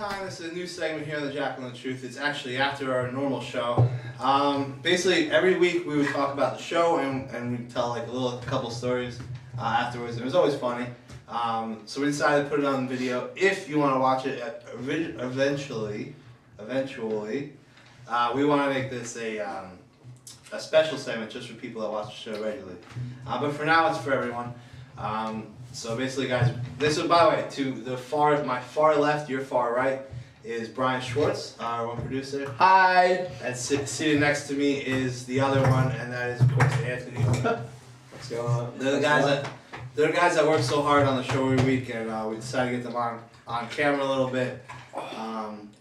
time. This is a new segment here on the Jackal and the Truth. It's actually after our normal show. Basically, every week we would talk about the show and we'd tell like a couple stories afterwards. It was always funny. So we decided to put it on video. If you want to watch it eventually, we want to make this a special segment just for people that watch the show regularly. But for now, it's for everyone. So basically, guys, this is, by the way, to my far left, your far right, is Brian Schwartz, our one producer. Hi. And seated next to me is the other one, and that is, of course, Anthony. What's going on? They're the guys that work so hard on the show every week, and we decided to get them on camera a little bit.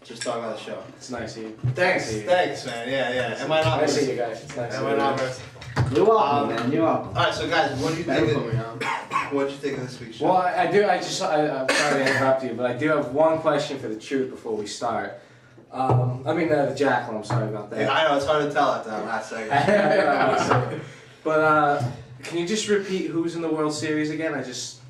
Just talk about the show. It's nice seeing you. Thanks, man. Yeah. Am I not? Nice seeing you guys. It's nice. Am I not? You're welcome, man. You're welcome. All right, so guys, what did you think of this week's show? Well, I'm sorry to interrupt you, but I do have one question for the Truth before we start. The Jackal. I'm sorry about that. Yeah, I know it's hard to tell at that last second. But can you just repeat who's in the World Series again? Just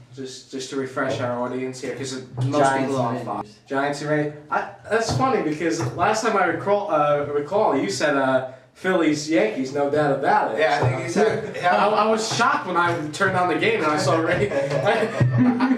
to refresh our audience here, because most people are on Fox. Giants and Rays. That's funny because last time I recall you said Phillies, Yankees, no doubt about it. Yeah, I think he said. Yeah. I was shocked when I turned on the game and I saw Rays.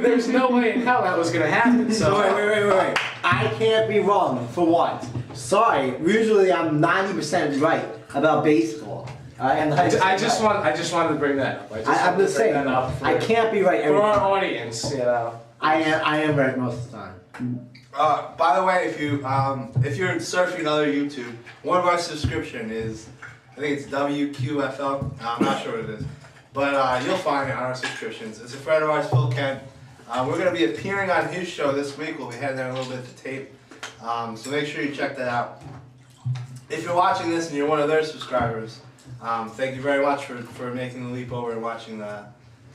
There's no way in hell that was gonna happen. So Wait. I can't be wrong for what? Sorry. Usually I'm 90% right about baseball. I just wanted to bring that up. I'm just saying. I can't be right every for our time. audience, you know. I am right most of the time. By the way, if you're surfing other YouTube, one of our subscription is, I think it's WQFL. I'm not sure what it is, but you'll find it on our subscriptions. It's a friend of ours, Phil Kent. We're going to be appearing on his show this week. We'll be heading there a little bit to tape, so make sure you check that out. If you're watching this and you're one of their subscribers, thank you very much for making the leap over and watching the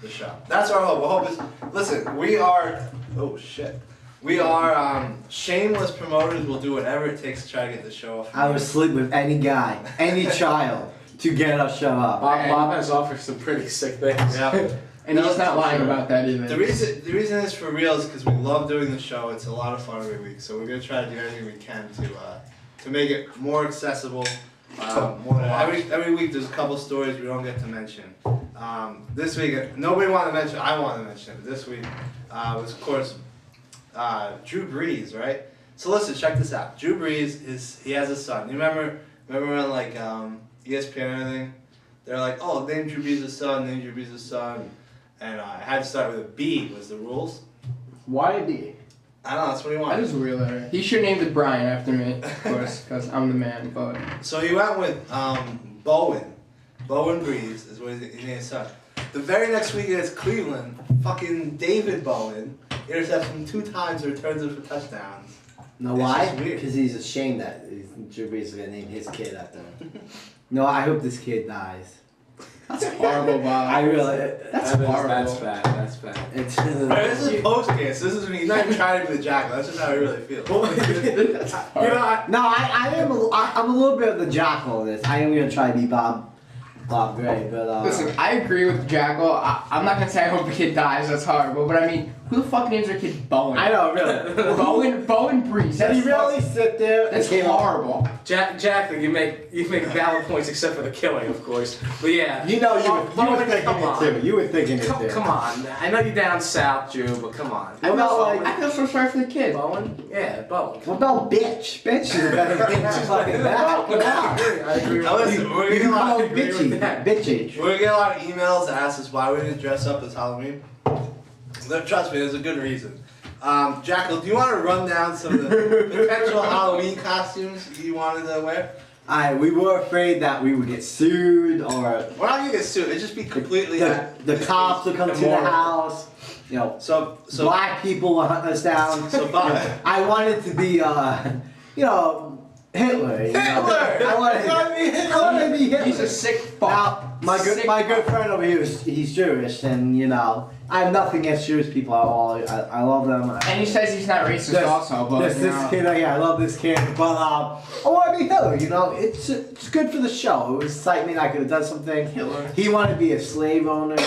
show. That's our hope. Our hope is, listen, we are shameless promoters. We'll do whatever it takes to try to get the show off. I would sleep with any guy, any child, to get our show up. Bob has offered some pretty sick things. Yeah. And he's not lying about that either. The reason it's for real is because we love doing the show. It's a lot of fun every week, so we're gonna try to do everything we can to make it more accessible. Every week there's a couple stories we don't get to mention. This week nobody wanted to mention. I wanted to mention it. This week was of course Drew Brees, right? So listen, check this out. Drew Brees he has a son. You remember when like ESPN and everything? They're like, oh, name Drew Brees' son, and it had to start with a B was the rules. Why a B? I don't know, that's what he That wanted. is weird letter. He should have named it Brian after me, of course, because I'm the man, but... So he went with Bowen. Bowen Brees is what he named his son. The very next week against Cleveland, fucking David Bowen intercepts him 2 times and returns it for touchdowns. Know It's why? just weird. Because he's ashamed that Drew Brees is going to name his kid after him. No, I hope this kid dies. That's horrible, Bob. I really... That's horrible. That's bad. That's bad. It's... This is post-case. This is he's not even trying to be the Jackal. That's just how he really feels. That's horrible. I'm a little bit of the Jackal in this. I am going to try to be Bob Gray, but Listen, I agree with Jackal. I'm not gonna say I hope the kid dies. That's horrible. But I mean, who the fuck names their kid Bowen? I know, really. Bowen Brees. Did he really sit there? That's and came up- horrible. Jack, you make valid points except for the killing, of course. But yeah, You know, you were thinking come on. it too. You were thinking it too. Come on. I know you're down south, Jew, but come on. I felt like... I feel so sorry for the kid. Bowen? Yeah, Bowen. What about bitch? Bitch is a better thing than fucking that. Come on. I agree. Now listen, we're You gonna can call get it bitchy. Bitchy. we're gonna get a lot of emails that ask us why we didn't dress up as Halloween. Trust me, there's a good reason. Jackal, do you want to run down some of the potential Halloween costumes you wanted to wear? We were afraid that we would get sued or We're not gonna get sued. It'd just be completely. the cops would come to the immoral. house. You know, So black people would hunt us down. So Bob. I wanted to be, Hitler. You know? Hitler! I wanted to be Hitler. He's a sick fuck. Now, my good friend over here he's Jewish, and you know I have nothing against Jewish people at all. I love them. And he says he's not racist also, but this kid, yeah, I love this kid, but I want to be Hitler. You know, it's good for the show. It was exciting. I could have done something. Hitler. He wanted to be a slave owner. But,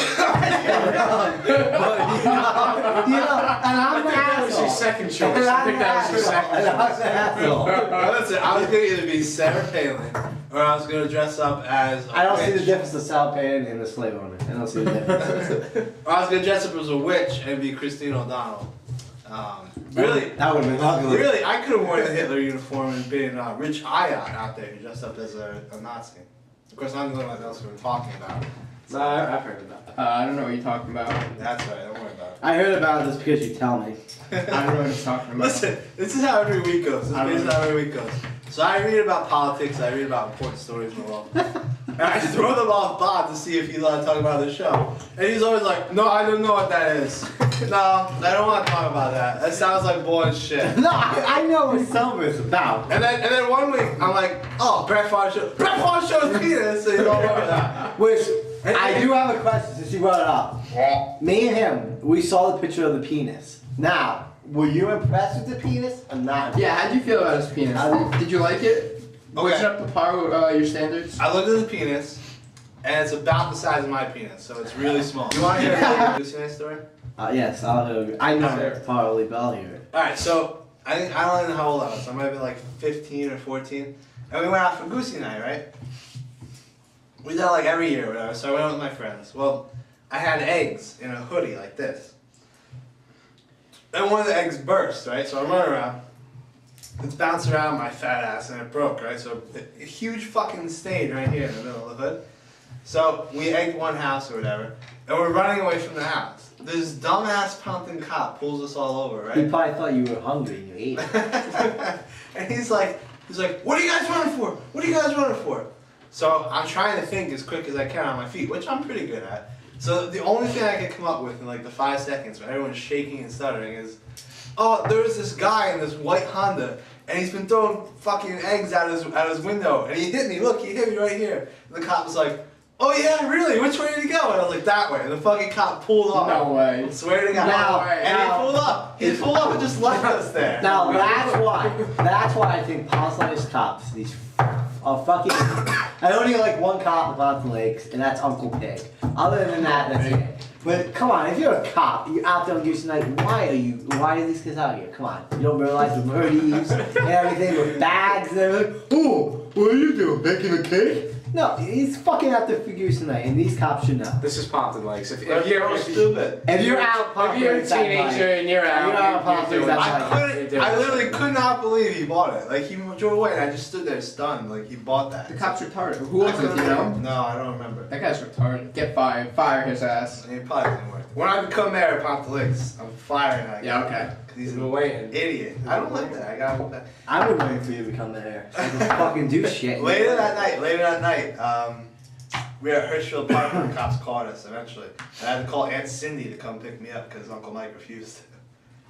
you know, and I'm an That was asshole. your second choice. I think that was your second And I'm choice. an asshole. Listen, I was gonna either be Sarah Palin or I was gonna dress up as a I don't see witch. the difference of Sal Payne and the slave owner. I don't see the difference. Or I was gonna dress up as a witch and be Christine O'Donnell. Really, That would have been ugly. really, I could have worn the Hitler uniform and been Rich Ion out there dressed up as a Nazi. Of course, I'm the only one else we're talking about. No, I've heard of that. I don't know what you're talking about. That's right, don't worry about I heard about this because you tell me. I don't know what he's talking it. about. Listen, this is how every week goes. This is how every week goes. So I read about politics, I read about important stories in the world. And I throw them off Bob to see if he's allowed to talk about the show. And he's always like, no, I don't know what that is. No, I don't want to talk about that. That sounds like boring shit. No, I know what some of it's about. And then 1 week, I'm like, oh, Brett Favre show. Brett Favre show's penis, so you don't remember that. Which, I do have a question since you brought it up. Me and him, we saw the picture of the penis. Now, were you impressed with the penis or not? Yeah, how'd you feel about his penis? Did you like it? Was it Okay. up to par with your standards? I looked at the penis, and it's about the size of my penis, so it's really small. You want to hear a Lucy Nice story? Yes, I'll hear. I know it's probably Bell here. Alright, so I don't know how old I was. I might have been like 15 or 14. And we went out for Goosey night, right? We do that like every year or whatever, so I went out with my friends. Well, I had eggs in a hoodie like this. And one of the eggs burst, right? So I run around. It's bounced around my fat ass and it broke, right? So a huge fucking stain right here in the middle of the hood. So we egged one house or whatever, and we're running away from the house. This dumbass Pompton cop pulls us all over, He right? probably thought you were hungry and you ate it. And he's like, what are you guys running for? What are you guys running for? So I'm trying to think as quick as I can on my feet, which I'm pretty good at. So the only thing I could come up with in like the 5 seconds when everyone's shaking and stuttering is, oh, there was this guy in this white Honda, and he's been throwing fucking eggs out his window, and he hit me. Look, he hit me right here. And the cop was like, oh yeah, really? Which way did he go? And I was like, that way. And the fucking cop pulled off. No way. I swear to God. Now- and now- he pulled up. He pulled up and just left us there. Now that's why I think Ponce cops, these are fucking. I only like one cop in Ponce Lakes, and that's Uncle Pig. Other than that, that's it. But come on, if you're a cop, you're out there on Goose Night, why are these kids out here? Come on. You don't realize the murderers and everything with bags and everything? Oh, what are you doing? Baking a cake? No, he's fucking out there for Goose Night, and these cops should know. This is Pompton Lakes. If They're you're stupid. If you're out, if you're a teenager and you're out, You're out of you're politics, doing that's it. like- I literally could not believe he bought it. Like, he drove away and I just stood there stunned. Like, he bought that. The cop's retarded. Who was it, you know? No, I don't remember. That guy's retarded. Get fired. Fire his ass. He probably didn't work. When I become mayor of Ponte Lakes, I'm firing that guy. Yeah, okay. Because he's He's an been waiting. idiot. I don't like that. I got I've been waiting for you to become there. So you can fucking do shit. Later that night, we were at Hirschfield Park and the cops caught us eventually. And I had to call Aunt Cindy to come pick me up because Uncle Mike refused to.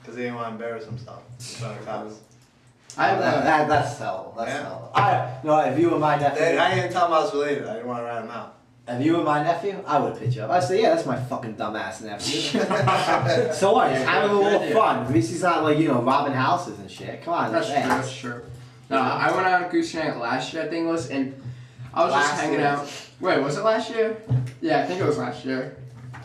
Because he didn't want to embarrass himself in front of the cops. That's hell. That's Yeah. hell. No, if you were my nephew, I didn't tell him I was related. I didn't want to rat him out. if you were my nephew, I would pitch you up. I'd say, yeah, that's my fucking dumbass nephew. So what? He's having a little fun. At least he's not like, robbing houses and shit. Come on, That's true. hey. That's true. No, I went on Goose Night last year, I think it was, and I was just Last hanging year. out. Wait, was it last year? Yeah, I think it was last year.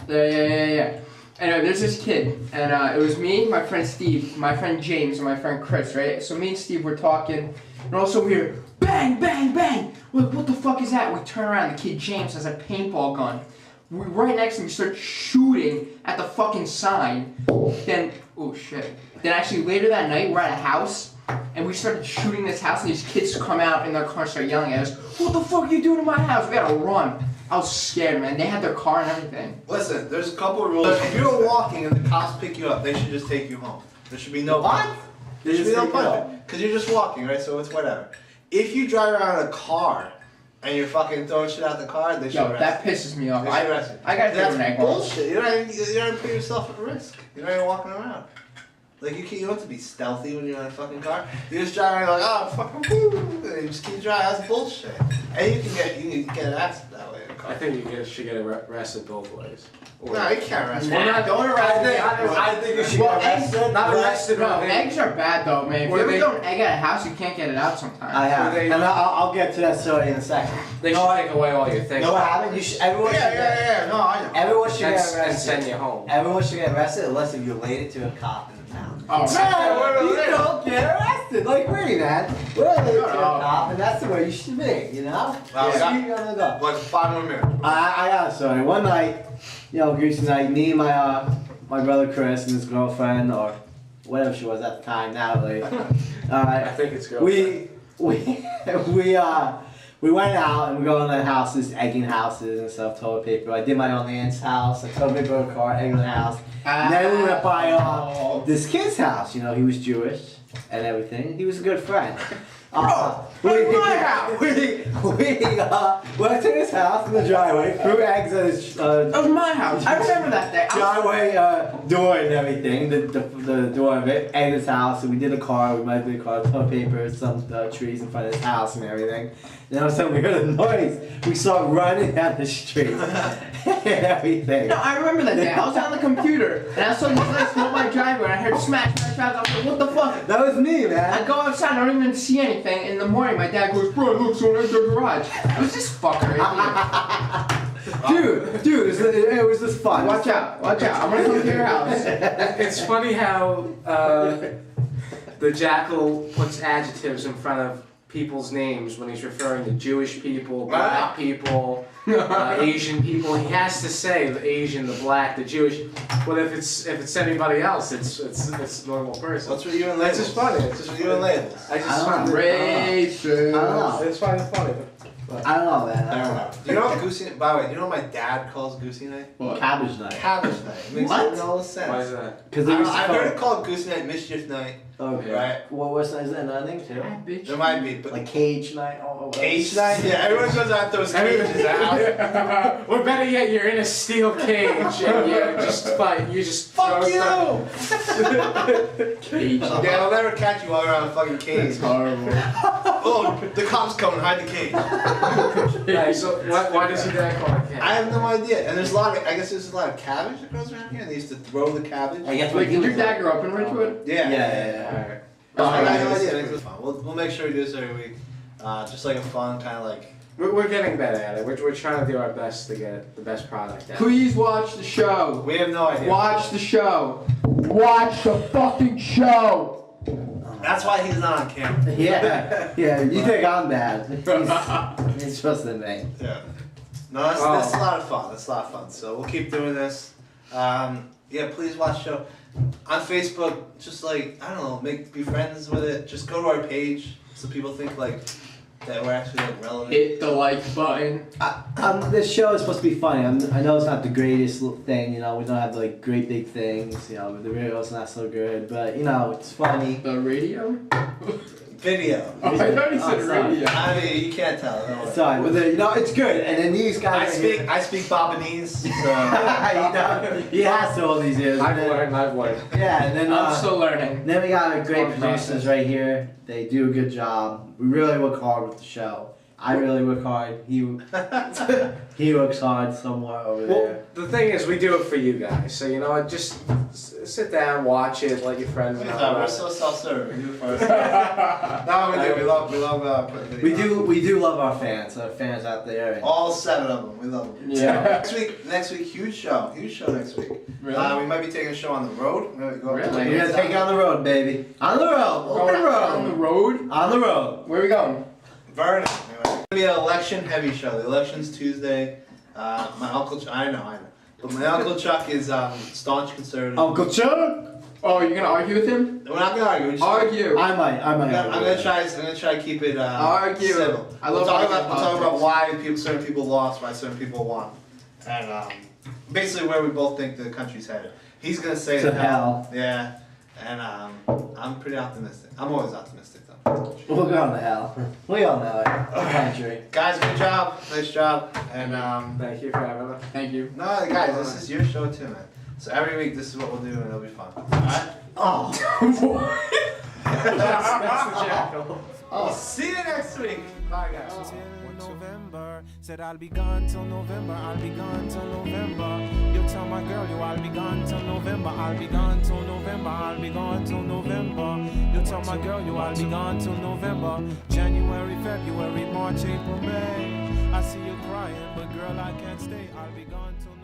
Yeah. Anyway, there's this kid, and it was me, my friend Steve, my friend James, and my friend Chris, right? So me and Steve were talking, and also we hear bang, bang, bang. What the fuck is that? We turn around, the kid James has a paintball gun. We right next to him, we start shooting at the fucking sign. Then, oh shit. Then actually later that night, we're at a house, and we started shooting this house, and these kids come out in their car and start yelling at us, what the fuck are you doing in my house? We gotta run. I was scared, man. They had their car and everything. Listen, there's a couple of rules. If you're walking and the cops pick you up, they should just take you home. There should be no punishment. There should be no punishment. Because you're just walking, right? So it's whatever. If you drive around in a car and you're fucking throwing shit out the car, they should Yo, arrest that you. pisses me off. They should arrest you. I gotta take an egg That's bullshit. You're not even putting yourself at risk. You're not even walking around. Like, you don't have to be stealthy when you're in a fucking car. You just drive around like, oh, fucking woo. And you just keep driving. That's bullshit. And you can get an accident that way in a car. I think you should get arrested both ways. Or, No, you can't arrest me. Well, not, don't arrest me. I think you should Well, get arrested. Not arrested, No, but they- eggs are bad though, man. If Or you ever they- throw an egg at a house, you can't get it out sometimes. I have, Or they- and I'll get to that story in a second. They should take away all your things. No, what happened? You should. Everyone should get. Yeah. No, I know. Everyone should and, get and arrested. send you home. Everyone should get arrested unless if you're related to a cop in the town. Oh, No, you don't get arrested. Like me, man. We're related to a No. cop, and that's the way you should be. You know? Well, we got- You're gonna go. Like 5 more minutes. I got a story. One night, Greasy night, me and my brother Chris and his girlfriend, or whatever she was at the time, Natalie. I think it's good. we we went out and we go in the houses, egging houses and stuff, toilet paper. I did my own aunt's house, I toilet paper in a car, egging the house. And then we went by this kid's house. He was Jewish and everything. He was a good friend. We went to his house in the driveway, threw eggs at his that was my house. I remember that day. driveway door and everything, the door of it, and his house. And we did a car, we might do a car, toilet paper, some trees in front of his house and everything. Then all of a sudden we heard a noise. We start running down the street and everything. No, I remember that day. I was on the computer and I saw these guys come up my driveway and I heard smash. I was like, what the fuck? That was me, I man. go outside, I don't even see anything. In the morning, my dad goes, bro, look, someone entered the garage. It was this fucker right Dude, it was just fun. here. Watch out. I'm gonna come to your house. It's funny how the jackal puts adjectives in front of people's names when he's referring to Jewish people, black people, Asian people. He has to say the Asian, the black, the Jewish. But if it's anybody else, it's a normal person. What's with you and It's labels? just funny. It's What's just with you and labels? I just I find don't it. Racist. I don't know. It's funny. I don't know, man. I don't know. Do you know what Goosey? By the way, do you know what my dad calls Goosey Night? What? Cabbage night. Cabbage Night. It makes What? no sense. Why is that? Because they used to I've call heard it called Goosey Night, Mischief Night, Okay. right? Well, what's is that another thing too? Ah, bitch. There might be, but Like cage night. Oh, cage night. Yeah, everyone goes out those cages out. Or better yet, you're in a steel cage and you just fight. You just Fuck throw you! stuff. Cage. Yeah, they'll never catch you while you're on a fucking cage. It's horrible. Oh, the cops coming, hide the cage. Yeah, so why does your dad call it cage? I have no idea. And there's a lot of, I guess there's a lot of cabbage that grows around here, and they used to throw the cabbage. I guess Wait, did your dad grow up in Ridgewood? Yeah. Yeah. I got no Oh, idea. I think it was fun. We'll make sure we do this every week. Just like a fun kind of like. We're getting better at it. We're trying to do our best to get the best product out. Please watch the show. We have no idea. Watch the show. Watch the fucking show. That's why he's not on camera. Yeah. You think I'm bad? He's supposed to be. Yeah. No, that's a lot of fun. That's a lot of fun. So we'll keep doing this. Yeah, please watch the show. On Facebook, just like, I don't know, be friends with it. Just go to our page so people think like that we're actually like relevant. Hit the like button. This show is supposed to be funny. I know it's not the greatest thing, we don't have like great big things, the radio's not so good, but it's funny. The radio? Video. Oh, I thought he said sorry. radio. I mean, you can't tell. Don't worry. Sorry, but it's good. And then these guys. I speak Babanese. So. He has to all these years. I've learned. Yeah, and then I'm still learning. then we got our great Long producers process. right here. They do a good job. We really work hard with the show. I really work hard. He works hard somewhere over Well, there. the thing is, we do it for you guys. So just sit down, watch it, let your friends know. about We're it. so self-serving. We do it first. No, we do. We love putting videos. We do love our fans out there. And All 7 of them. We love them. Yeah. Next week, huge show next week. Really? We might be taking a show on the road. We're gonna go Really? We're gonna take it on the road, baby. On the road. Open On the road. road? On the road. Where are we going? Vernon. Anyway, it's gonna be an election-heavy show. The election's Tuesday. My uncle, I know. But my uncle Chuck is staunch conservative. Uncle Chuck. Oh, you're gonna argue with him? We're not gonna argue. We're just Argue. I might. I'm gonna try to keep it Argue. civil. I love we'll arguing talk about politics. why certain people lost, why certain people won, and basically where we both think the country's headed. He's gonna say To that hell. Yeah, and I'm pretty optimistic. I'm always optimistic though. We'll go to hell. We all know it. The country. Guys, good job, nice job, and Thank you for having us. Thank you. no, guys, this is your show too, man. So every week this is what we'll do, and it'll be fun. All right. Oh. That's the jackal. We'll see you next week. Bye, guys. November, said I'll be gone till November, I'll be gone till November. You tell my girl you I'll be gone till November, I'll be gone till November, I'll be gone till November. You tell my girl you I'll be gone till November. January, February, March, April, May. I see you crying, but girl I can't stay, I'll be gone till